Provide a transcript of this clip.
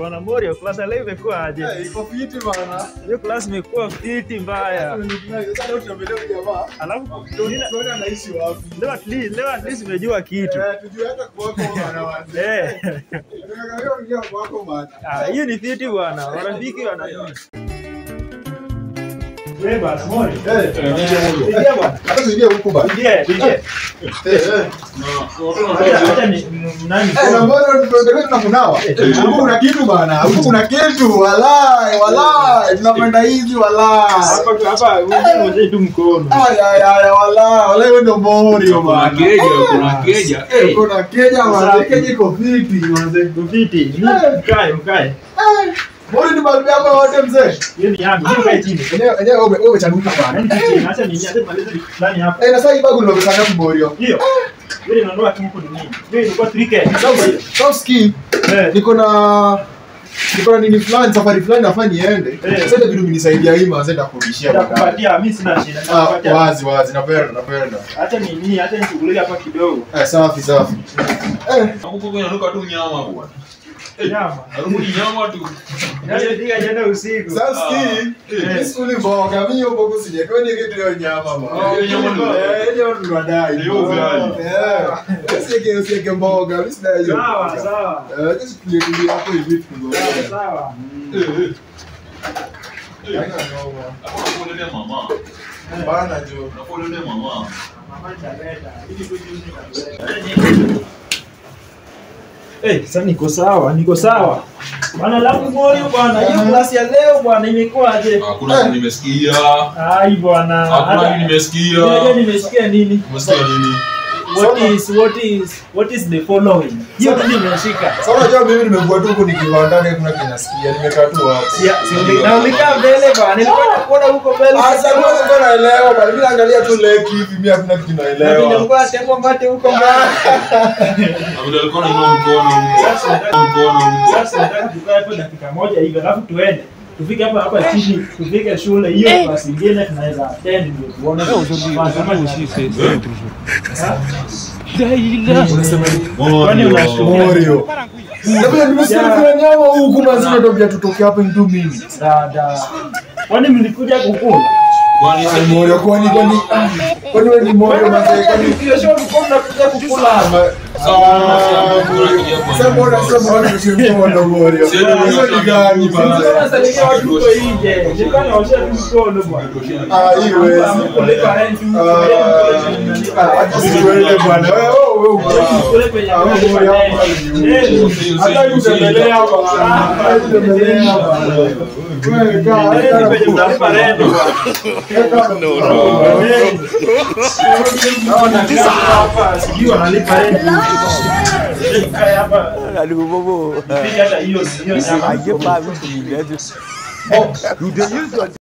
Bwana Morio, class leo imekuwa aje? Iko fiti bana. Hiyo class imekuwa fiti mbaya. Sasa leo tunabelea jamaa. Alafu tuone anaishi wapi. Leo at least umejua kitu. Tujue hata kwako bana wapi. Tunataka kwako bana. Hiyo ni fiti bwana. Marafiki wana Beba, Morio. Ndio bwana. Hata sijui huko bana. Ndio. Acha ni nani? Na Morio ndio tunakunawa. Huko kuna kitu bana. Huko kuna kitu. Walai. Tunapenda hizi walai. Hapa wewe tu mkono. Walai wewe ndio Morio bana. Kuna keja. Kuna keja bana. Keja iko fiti. Fiti. Mkae. Morio ni babu yako wote mzee. Hiyo ni yangu. Mkae chini. Enyewe wewe chanuka bana. Acha nianze maliza fulani hapa. Na sasa hii babu ndio kaka Morio. Hiyo. Wewe unaondoa tu huko nini? Wewe ilikuwa 3K. South ski. Niko na nini fulani, safari fulani nafaa niende. Sasa ndio vitu vinisaidia hii mazee nitakurudishia baadaye. Nitakupatia, mimi sina shida. Nitakupatia. Wazi, napenda. Acha nishughulikie hapa kidogo. Safi. Huko inanuka tu nyama bwana. Nyama. Harufu nyama tu. Ndio diga jana usiku. South ski. Skuli mboga, mimi huko kusije. Kwa nini kitu hiyo nyama bwana? Hiyo nyama ndio. Ndio tunadai. Ndio ugali. Usieke mboga, mimi sina hiyo. Sawa. Just tulie hapo hivi tu. Sawa. Nakuletea mama. Bana jo. Nakuletea mama. Mama italeta. Hivi tu sasa niko sawa. Bwana langu Morio bwana, hiyo class ya leo bwana imekuaje? Hakuna nimesikia. Ai bwana. Hakuna nimesikia. Unajua nimesikia nini? Umesikia nini? What is the following? Hiyo ndio nimeshika. Sasa unajua mimi nimekuwa tu huko nikiwandani kuna kinasikia nimekaa tu hapo. Na ulikaa mbele bwana. Nilikuwa nakuona huko mbele. Sasa wewe unaelewa bwana, mimi naangalia tu leki hivi mimi hakuna kitu naelewa. Nilikuwa tembo mate huko mbele. Abdul alikuwa anainua mkono. Sasa nataka tukae hapo dakika moja hivi alafu tuende. Tufike hapa chini, tufike shule hiyo basi nyingine tunaweza attend ndio tuone. Kwani Morio. Labda nimesikia kuna nyama huku mazima ndio tutoke hapa in 2 minutes. Dada. Kwani mlikuja kukula? Kwani Morio kwani wewe ni Morio mazee kwani Hiyo show mko mnakuja kukula hapa. Sasa mbona ndo Morio. Hiyo ni gani bana? Sasa ndio watu huko nje. Nilikuwa naosha mikono bwana. Hii wewe. Kulipa rent. Wewe bwana. Wewe kule penye hata utembelea hapa. Utembelea hapa. Wewe kaa no.